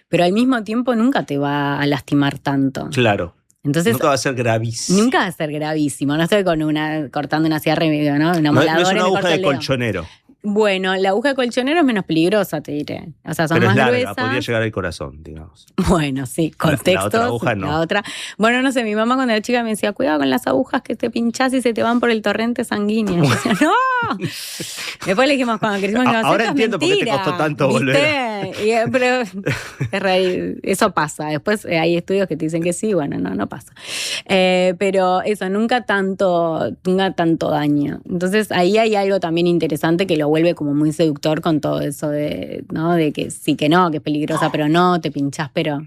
Speaker 2: Pero al mismo tiempo nunca te va a lastimar tanto.
Speaker 1: Claro.
Speaker 2: Entonces,
Speaker 1: nunca va a ser gravísimo.
Speaker 2: Nunca va a ser gravísimo. No estoy cortando una sierra, ¿no? Una
Speaker 1: No
Speaker 2: moladora
Speaker 1: es una
Speaker 2: y me
Speaker 1: aguja
Speaker 2: corto
Speaker 1: de
Speaker 2: el dedo.
Speaker 1: colchonero.
Speaker 2: Bueno, la aguja de colchonero es menos peligrosa, te diré. O sea, son
Speaker 1: Pero
Speaker 2: más
Speaker 1: es larga,
Speaker 2: gruesas.
Speaker 1: podría llegar al corazón, digamos.
Speaker 2: Bueno, sí, contextos.
Speaker 1: La otra aguja no.
Speaker 2: La otra. Bueno, no sé, mi mamá cuando era chica me decía, cuidado con las agujas que te pinchás y se te van por el torrente sanguíneo. Yo decía, ¡no! Después le dijimos cuando crecimos,
Speaker 1: ahora entiendo por qué te costó tanto volver.
Speaker 2: Pero eso pasa. Después hay estudios que te dicen que sí, bueno, no pasa. Pero eso, nunca tanto daño. Entonces ahí hay algo también interesante que lo vuelve como muy seductor con todo eso ¿no? De que sí, que no, que es peligrosa, pero no, te pinchás, pero...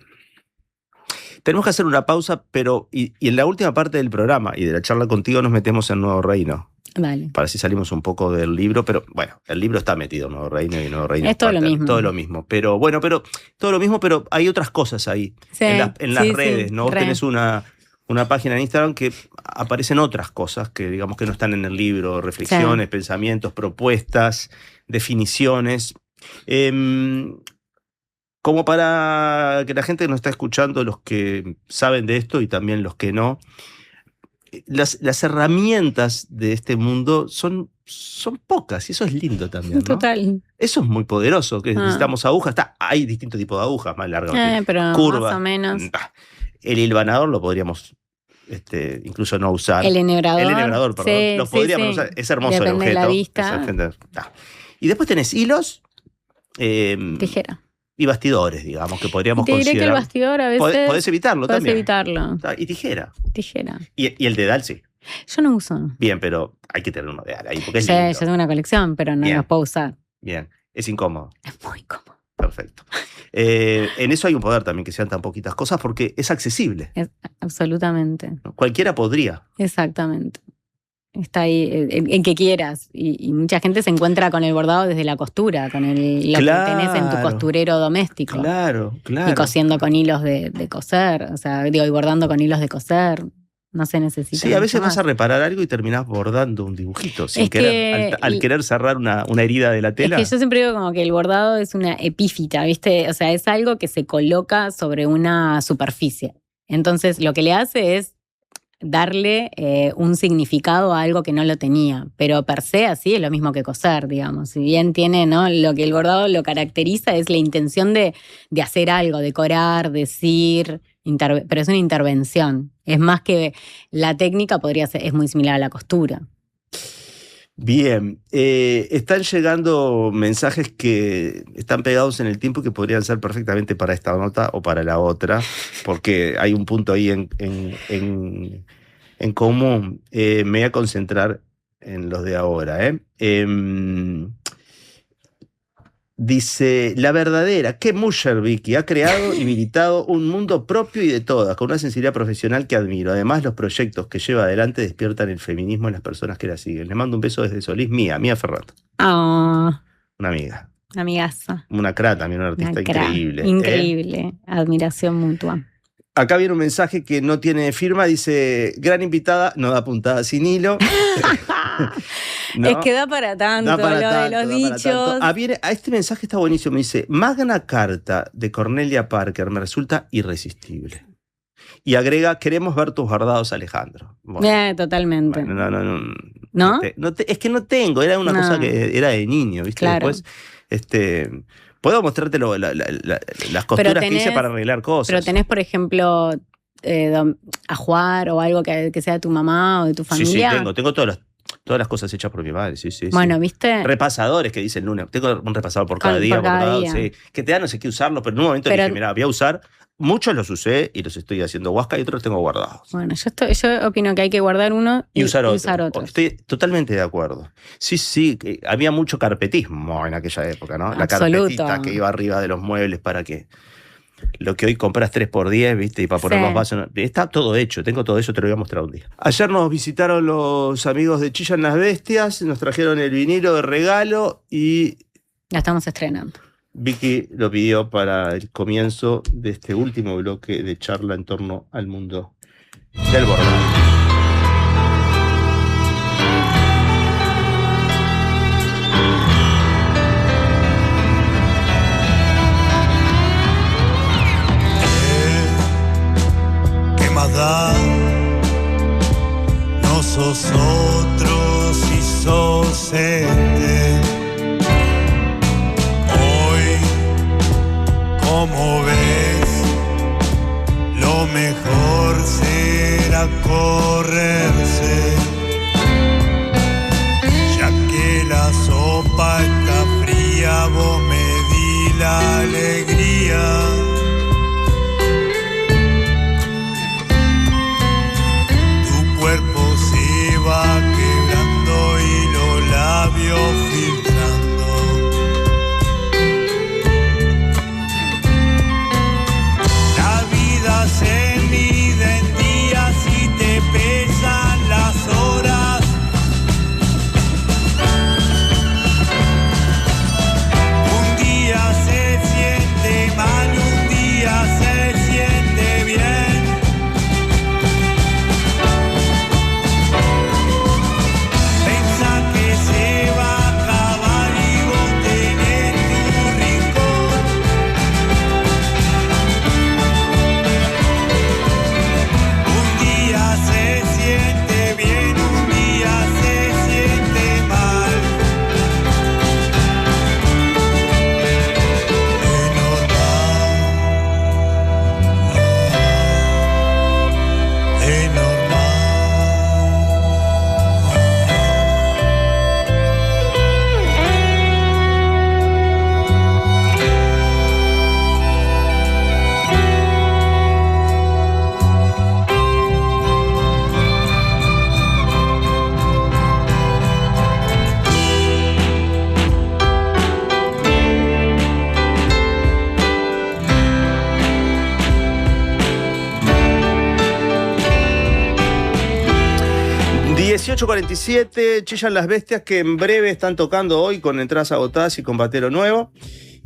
Speaker 1: Tenemos que hacer una pausa, pero y en la última parte del programa y de la charla contigo nos metemos en Nuevo Reino.
Speaker 2: Dale.
Speaker 1: Para si salimos un poco del libro, pero bueno, el libro está metido en Nuevo Reino y Nuevo Reino
Speaker 2: es todo lo mismo.
Speaker 1: Todo lo mismo. Pero bueno, todo lo mismo, pero hay otras cosas ahí.
Speaker 2: Sí,
Speaker 1: en las redes,
Speaker 2: sí,
Speaker 1: ¿no? Vos tenés una página en Instagram que aparecen otras cosas que digamos que no están en el libro, reflexiones, pensamientos, propuestas, definiciones. Como para que la gente que nos está escuchando, los que saben de esto y también los que no, las herramientas de este mundo son pocas y eso es lindo también, ¿no?
Speaker 2: Total.
Speaker 1: Eso es muy poderoso, que necesitamos agujas. Hay distintos tipos de agujas, más largas,
Speaker 2: pero
Speaker 1: curvas.
Speaker 2: Más o menos.
Speaker 1: El hilvanador lo podríamos incluso no usar.
Speaker 2: El enhebrador.
Speaker 1: Perdón.
Speaker 2: Sí,
Speaker 1: lo podríamos usar. Es hermoso el objeto.
Speaker 2: De la vista.
Speaker 1: Y después tenés hilos.
Speaker 2: Tijera.
Speaker 1: Y bastidores, digamos, que podríamos
Speaker 2: te diré
Speaker 1: considerar.
Speaker 2: Que el bastidor a veces...
Speaker 1: Podés evitarlo
Speaker 2: podés
Speaker 1: también.
Speaker 2: evitarlo.
Speaker 1: Y tijera.
Speaker 2: Tijera.
Speaker 1: Y el dedal, sí.
Speaker 2: Yo no uso.
Speaker 1: Bien, pero hay que tener uno dedal ahí, porque es
Speaker 2: Sí,
Speaker 1: lindo.
Speaker 2: yo tengo una colección, pero no los puedo usar.
Speaker 1: Bien, es incómodo.
Speaker 2: Es muy cómodo.
Speaker 1: Perfecto. En eso hay un poder también, que sean tan poquitas cosas, porque es accesible.
Speaker 2: Absolutamente.
Speaker 1: ¿No? Cualquiera podría.
Speaker 2: Exactamente. Está ahí en que quieras. Y mucha gente se encuentra con el bordado desde la costura, con lo que tenés en tu costurero doméstico.
Speaker 1: Claro.
Speaker 2: Y cosiendo con hilos de coser, o sea, y bordando con hilos de coser. No se necesita.
Speaker 1: Sí, a veces
Speaker 2: más.
Speaker 1: vas a reparar algo y terminás bordando un dibujito, sin querer, al querer cerrar una herida de la tela.
Speaker 2: Es que yo siempre digo como que el bordado es una epífita, ¿viste? O sea, es algo que se coloca sobre una superficie. Entonces, lo que le hace es darle un significado a algo que no lo tenía, pero per se así es lo mismo que coser, digamos. Si bien tiene, ¿no? Lo que el bordado lo caracteriza es la intención de hacer algo, decorar, decir, pero es una intervención. Es más que la técnica es muy similar a la costura.
Speaker 1: Bien, están llegando mensajes que están pegados en el tiempo que podrían ser perfectamente para esta nota o para la otra, porque hay un punto ahí en común. Me voy a concentrar en los de ahora. Dice, la verdadera, que Musher Vicky ha creado y militado un mundo propio y de todas, con una sensibilidad profesional que admiro. Además, los proyectos que lleva adelante despiertan el feminismo en las personas que la siguen. Le mando un beso desde Solís, Mía Ferrando.
Speaker 2: Oh,
Speaker 1: Una amiga.
Speaker 2: amigaza.
Speaker 1: Una cra también, una artista increíble.
Speaker 2: Increíble. Admiración mutua.
Speaker 1: Acá viene un mensaje que no tiene firma, dice, gran invitada, no da puntada sin hilo.
Speaker 2: No, es que da para tanto, de los dichos.
Speaker 1: A este mensaje está buenísimo, me dice, Magna Carta de Cornelia Parker me resulta irresistible. Y agrega, queremos ver tus guardados, Alejandro. Bueno,
Speaker 2: totalmente.
Speaker 1: Bueno, ¿no? Es que no tengo, era una cosa que era de niño, ¿viste?
Speaker 2: Claro.
Speaker 1: Después, puedo mostrarte las costuras que hice para arreglar cosas.
Speaker 2: Pero tenés, por ejemplo, a jugar o algo que sea de tu mamá o de tu familia.
Speaker 1: Sí, tengo todas las cosas hechas por mi madre, sí.
Speaker 2: Bueno, ¿viste?
Speaker 1: Repasadores que dice el lunes. Tengo un repasador por cada día. Sí, que te da no sé qué usarlo, pero en un momento dije, mira, voy a usar. Muchos los usé y los estoy haciendo huasca y otros los tengo guardados.
Speaker 2: Bueno, yo opino que hay que guardar uno y usar otro.
Speaker 1: Estoy totalmente de acuerdo. Sí, había mucho carpetismo en aquella época, ¿no? La carpetita que iba arriba de los muebles para que lo que hoy compras 3x10, ¿viste? Y para poner los vasos. Está todo hecho, tengo todo eso, te lo voy a mostrar un día. Ayer nos visitaron los amigos de Chillan las Bestias, nos trajeron el vinilo de regalo y...
Speaker 2: La estamos estrenando.
Speaker 1: Vicky lo pidió para el comienzo de este último bloque de charla en torno al mundo del bordado.
Speaker 5: ¿Qué más da? No sos otro si sos como ves, lo mejor será correrse, ya que la sopa está fría, vos me di la alegría. Tu cuerpo se va quebrando y los labios filtrando. Se mide en días y te pesan las horas. Un día se siente mal, un día se siente bien. Pensa que se va a acabar y vos tenés tu rincón. Se siente bien, un día se siente mal. Es normal, es normal.
Speaker 1: .47, Chillan las Bestias, que en breve están tocando hoy con entradas agotadas y con batero nuevo.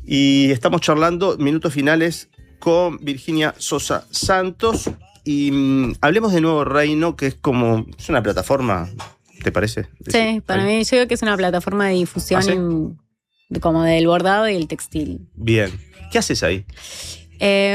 Speaker 1: Y estamos charlando minutos finales con Virginia Sosa Santos. Y hablemos de Nuevo Reino, que es una plataforma, ¿te parece?
Speaker 2: Sí, para mí yo creo que es una plataforma de difusión como del bordado y el textil.
Speaker 1: Bien. ¿Qué haces ahí?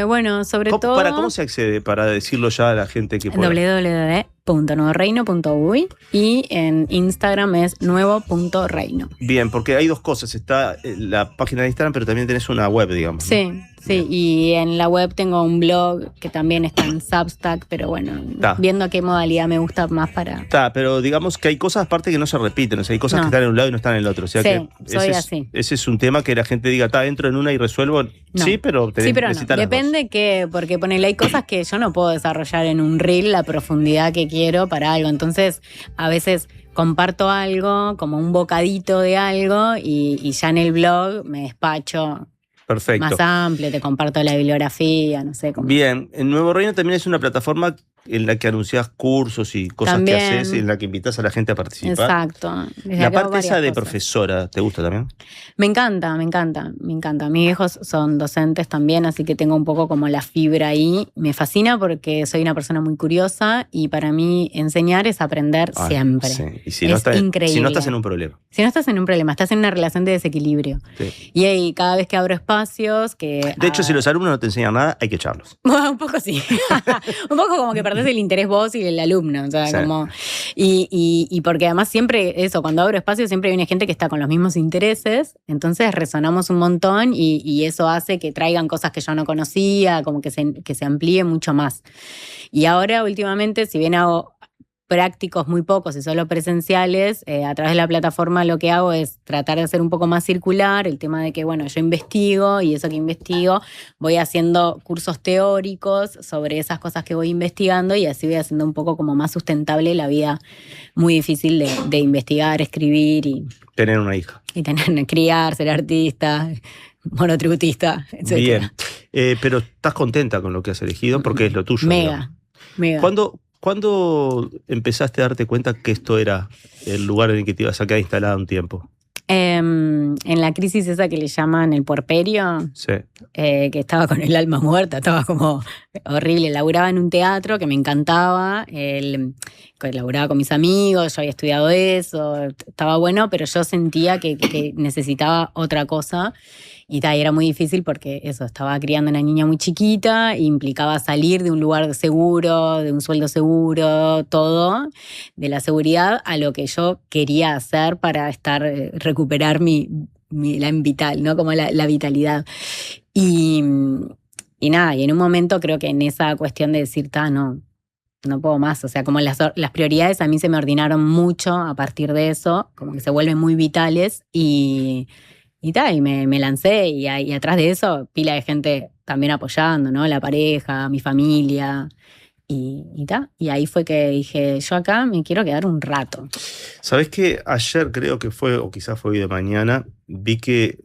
Speaker 2: Bueno, sobre todo...
Speaker 1: ¿Cómo se accede? Para decirlo ya a la gente que pueda.
Speaker 2: www.nuevoreino.uy y en Instagram es nuevo.reino.
Speaker 1: Bien, porque hay dos cosas. Está la página de Instagram, pero también tenés una web, digamos.
Speaker 2: Sí,
Speaker 1: ¿no?
Speaker 2: Sí, y en la web tengo un blog que también está en Substack, pero bueno,
Speaker 1: Ta.
Speaker 2: viendo a qué modalidad me gusta más para...
Speaker 1: Está, pero digamos que hay cosas aparte que no se repiten, o sea, hay cosas
Speaker 2: No.
Speaker 1: que están en un lado y no están en el otro. O sea
Speaker 2: Sí,
Speaker 1: que
Speaker 2: soy
Speaker 1: ese
Speaker 2: así.
Speaker 1: ese es un tema que la gente diga, está dentro en una y resuelvo.
Speaker 2: No.
Speaker 1: Sí, pero
Speaker 2: Sí, pero no.
Speaker 1: necesitas las dos.
Speaker 2: Depende que, porque ponele, hay cosas que yo no puedo desarrollar en un reel la profundidad que quiero para algo. Entonces, a veces comparto algo, como un bocadito de algo, y ya en el blog me despacho
Speaker 1: Perfecto.
Speaker 2: más amplio, te comparto la bibliografía, no sé cómo.
Speaker 1: Bien, en Nuevo Reino también es una plataforma en la que anuncias cursos y cosas
Speaker 2: También.
Speaker 1: que haces, en la que invitas a la gente a participar.
Speaker 2: Exacto. Desde
Speaker 1: La
Speaker 2: acá hago
Speaker 1: parte esa
Speaker 2: varias
Speaker 1: de
Speaker 2: cosas.
Speaker 1: profesora, ¿te gusta también?
Speaker 2: Me encanta, me encanta, me encanta. Mis hijos son docentes también, así que tengo un poco como la fibra ahí. Me fascina porque soy una persona muy curiosa y para mí enseñar es aprender
Speaker 1: Ay,
Speaker 2: siempre.
Speaker 1: sí. Y
Speaker 2: Es
Speaker 1: si
Speaker 2: increíble.
Speaker 1: no estás en un problema.
Speaker 2: Si no estás en un problema, estás en una relación de desequilibrio.
Speaker 1: Sí.
Speaker 2: Y ahí, cada vez que abro espacios que...
Speaker 1: De hecho, si los alumnos no te enseñan nada, hay que echarlos.
Speaker 2: Bueno, un poco sí. Un poco como que perdés el interés vos y el alumno. O sea,
Speaker 1: Sí.
Speaker 2: como. Y porque además siempre, eso, cuando abro espacio, siempre viene gente que está con los mismos intereses. Entonces resonamos un montón y eso hace que traigan cosas que yo no conocía, como que se amplíe mucho más. Y ahora, últimamente, si bien hago prácticos muy pocos y solo presenciales, a través de la plataforma lo que hago es tratar de hacer un poco más circular el tema de que, bueno, yo investigo y eso que investigo voy haciendo cursos teóricos sobre esas cosas que voy investigando y así voy haciendo un poco como más sustentable la vida muy difícil de investigar, escribir
Speaker 1: Tener una hija.
Speaker 2: y tener, criar, ser artista, monotributista, etc.
Speaker 1: Bien. Pero estás contenta con lo que has elegido porque es lo tuyo. digamos.
Speaker 2: Mega.
Speaker 1: ¿Cuándo empezaste a darte cuenta que esto era el lugar en el que te ibas a quedar instalada un tiempo?
Speaker 2: En la crisis esa que le llaman el puerperio,
Speaker 1: Sí.
Speaker 2: que estaba con el alma muerta, estaba como horrible. Laburaba en un teatro que me encantaba, laburaba con mis amigos, yo había estudiado eso, estaba bueno, pero yo sentía que necesitaba otra cosa. Y era muy difícil porque eso, estaba criando una niña muy chiquita, e implicaba salir de un lugar seguro, de un sueldo seguro, todo, de la seguridad a lo que yo quería hacer para recuperar la vital, ¿no? Como la vitalidad. Y nada, y en un momento creo que en esa cuestión de decir, no puedo más, o sea, como las prioridades a mí se me ordenaron mucho a partir de eso, como que se vuelven muy vitales y me lancé y atrás de eso pila de gente también apoyando, ¿no? La pareja, mi familia y ahí fue que dije, yo acá me quiero quedar un rato.
Speaker 1: ¿Sabés que ayer creo que fue, o quizás fue hoy de mañana, vi que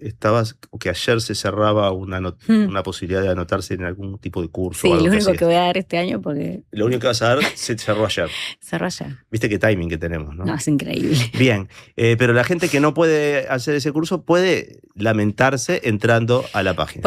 Speaker 1: que ayer se cerraba una posibilidad de anotarse en algún tipo de curso?
Speaker 2: Sí,
Speaker 1: o algo
Speaker 2: lo único
Speaker 1: hacías?
Speaker 2: que voy a dar este año porque
Speaker 1: Lo único que vas a dar se cerró ayer.
Speaker 2: cerró ya.
Speaker 1: Viste qué timing que tenemos, ¿no?
Speaker 2: No, es increíble.
Speaker 1: Bien, pero la gente que no puede hacer ese curso puede lamentarse entrando a la página.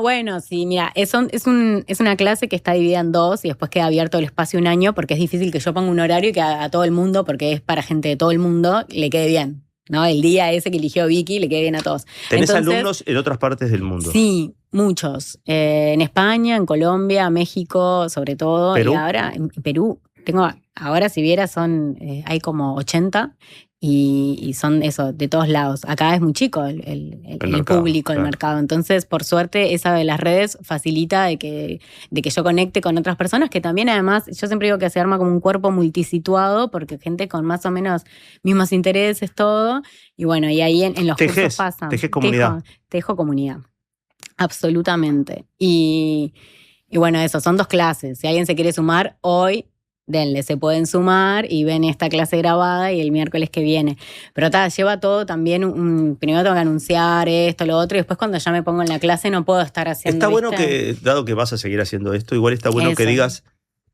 Speaker 2: Bueno, sí, mira, es una clase que está dividida en dos y después queda abierto el espacio un año porque es difícil que yo ponga un horario y que a todo el mundo, porque es para gente de todo el mundo, le quede bien, ¿no? El día ese que eligió Vicky le quede bien a todos.
Speaker 1: ¿Tenés
Speaker 2: Entonces,
Speaker 1: alumnos en otras partes del mundo?
Speaker 2: Sí, muchos. En España, en Colombia, México, sobre todo.
Speaker 1: ¿Perú?
Speaker 2: Y ahora en Perú. Ahora si vieras, hay como 80 y son eso, de todos lados. Acá es muy chico el
Speaker 1: mercado,
Speaker 2: público, el
Speaker 1: claro.
Speaker 2: mercado. Entonces, por suerte, esa de las redes facilita de que yo conecte con otras personas que también, además, yo siempre digo que se arma como un cuerpo multisituado porque gente con más o menos mismos intereses, todo. Y bueno, y ahí en los cursos pasa.
Speaker 1: Tejés comunidad.
Speaker 2: Tejo comunidad. Absolutamente. Y bueno, eso, son 2 clases. Si alguien se quiere sumar, hoy, denle, se pueden sumar y ven esta clase grabada y el miércoles que viene. Pero lleva todo también, primero tengo que anunciar esto, lo otro, y después cuando ya me pongo en la clase no puedo estar haciendo...
Speaker 1: Está bueno
Speaker 2: ¿viste?
Speaker 1: que, dado que vas a seguir haciendo esto, igual está bueno que
Speaker 2: Eso.
Speaker 1: digas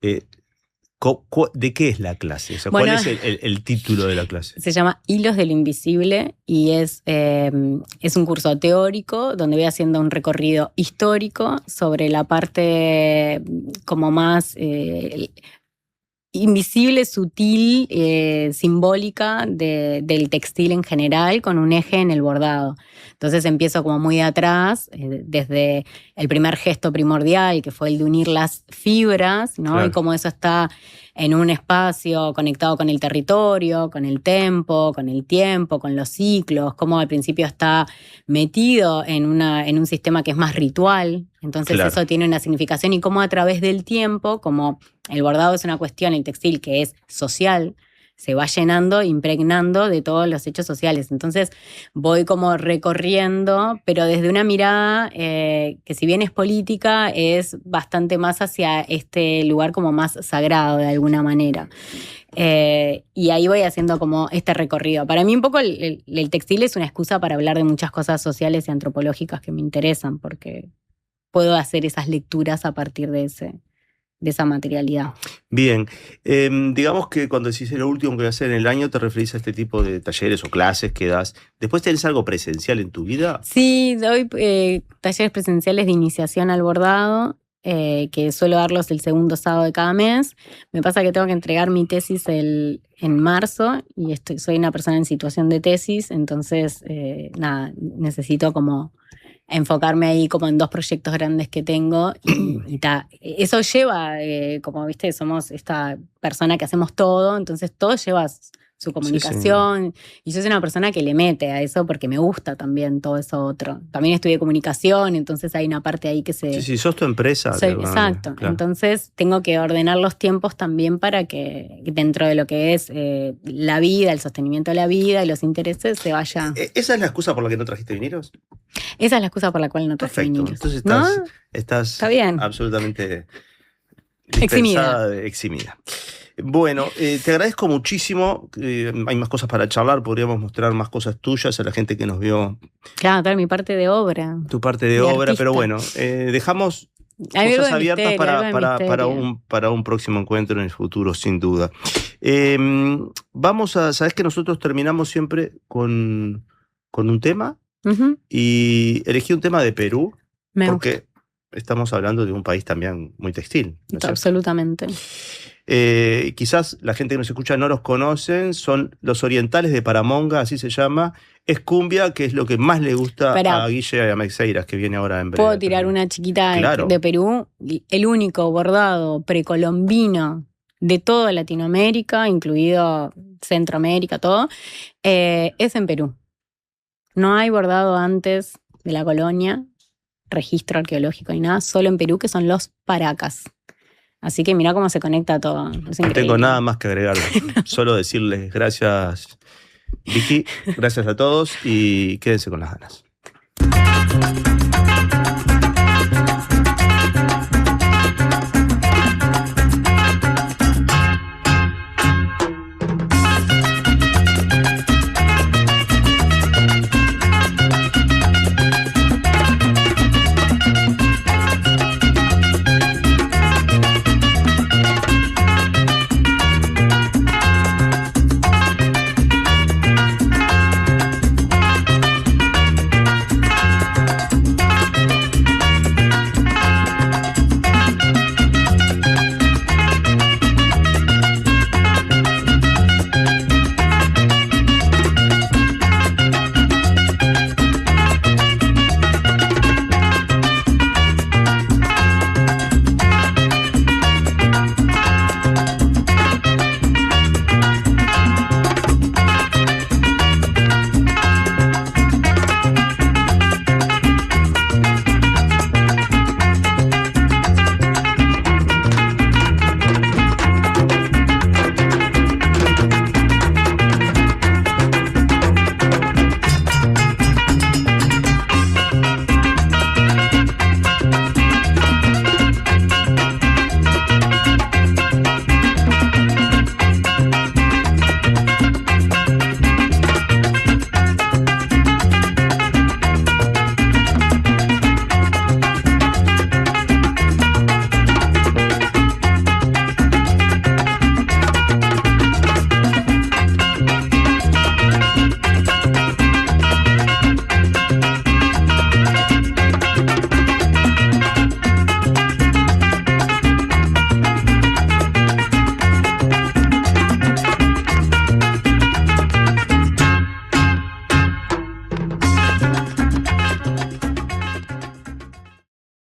Speaker 1: ¿de qué es la clase? O sea,
Speaker 2: Bueno,
Speaker 1: ¿cuál es el título de la clase?
Speaker 2: Se llama Hilos del Invisible y es un curso teórico donde voy haciendo un recorrido histórico sobre la parte como más invisible, sutil, simbólica del textil en general, con un eje en el bordado. Entonces empiezo como muy de atrás, desde el primer gesto primordial, que fue el de unir las fibras, ¿no?
Speaker 1: Claro.
Speaker 2: Y cómo eso está en un espacio conectado con el territorio, con el tempo, con el tiempo, con los ciclos, cómo al principio está metido en un sistema que es más ritual. Entonces
Speaker 1: Claro.
Speaker 2: eso tiene una significación, y cómo a través del tiempo, como el bordado es una cuestión, el textil que es social, se va llenando, impregnando de todos los hechos sociales. Entonces voy como recorriendo, pero desde una mirada que, si bien es política, es bastante más hacia este lugar como más sagrado de alguna manera. Y ahí voy haciendo como este recorrido. Para mí un poco el textil es una excusa para hablar de muchas cosas sociales y antropológicas que me interesan, porque puedo hacer esas lecturas a partir de esa materialidad.
Speaker 1: Bien, digamos que cuando decís lo último que voy a hacer en el año, te referís a este tipo de talleres o clases que das. ¿Después tenés algo presencial en tu vida?
Speaker 2: Sí, doy talleres presenciales de iniciación al bordado, que suelo darlos el segundo sábado de cada mes. Me pasa que tengo que entregar mi tesis en marzo, y soy una persona en situación de tesis, entonces necesito como enfocarme ahí como en 2 proyectos grandes que tengo, y eso lleva, como viste, somos esta persona que hacemos todo, entonces todo lleva su comunicación, y yo soy una persona que le mete a eso porque me gusta también todo eso otro. También estudié comunicación, entonces hay una parte ahí que se...
Speaker 1: Sí, sos tu empresa.
Speaker 2: Exacto,
Speaker 1: claro.
Speaker 2: Entonces tengo que ordenar los tiempos también para que dentro de lo que es la vida, el sostenimiento de la vida y los intereses se vaya...
Speaker 1: ¿Esa es la excusa por la que no trajiste vinilos?
Speaker 2: Esa es la excusa por la cual no traje
Speaker 1: Perfecto,
Speaker 2: vinilos.
Speaker 1: entonces
Speaker 2: ¿No?
Speaker 1: estás
Speaker 2: Está bien.
Speaker 1: absolutamente
Speaker 2: Eximida.
Speaker 1: eximida. Bueno, te agradezco muchísimo. Hay más cosas para charlar, podríamos mostrar más cosas tuyas a la gente que nos vio
Speaker 2: Claro, toda mi parte de obra.
Speaker 1: tu parte de
Speaker 2: De
Speaker 1: obra,
Speaker 2: artista.
Speaker 1: pero bueno, dejamos
Speaker 2: Hay algo
Speaker 1: cosas
Speaker 2: de
Speaker 1: abiertas
Speaker 2: misterio, algo de misterio.
Speaker 1: para un próximo encuentro en el futuro, sin duda. Sabes que nosotros terminamos siempre con un tema,
Speaker 2: Ujú.
Speaker 1: y elegí un tema de Perú,
Speaker 2: Me
Speaker 1: porque estamos hablando de un país también muy textil, ¿no es
Speaker 2: gusta,
Speaker 1: cierto?
Speaker 2: absolutamente.
Speaker 1: Quizás la gente que nos escucha no los conocen, son los Orientales de Paramonga, así se llama. Es cumbia, que es lo que más le gusta
Speaker 2: Pará.
Speaker 1: a Guille y a Meixeiras, que viene ahora en breve.
Speaker 2: Puedo tirar una chiquita
Speaker 1: Claro.
Speaker 2: de Perú. El único bordado precolombino de toda Latinoamérica, incluido Centroamérica, todo, es en Perú. No hay bordado antes de la colonia, registro arqueológico ni nada, solo en Perú, que son los paracas. Así que mirá cómo se conecta todo. Es
Speaker 1: No
Speaker 2: increíble.
Speaker 1: tengo nada más que agregar. Solo decirles gracias, Vicky, gracias a todos, y quédense con las ganas.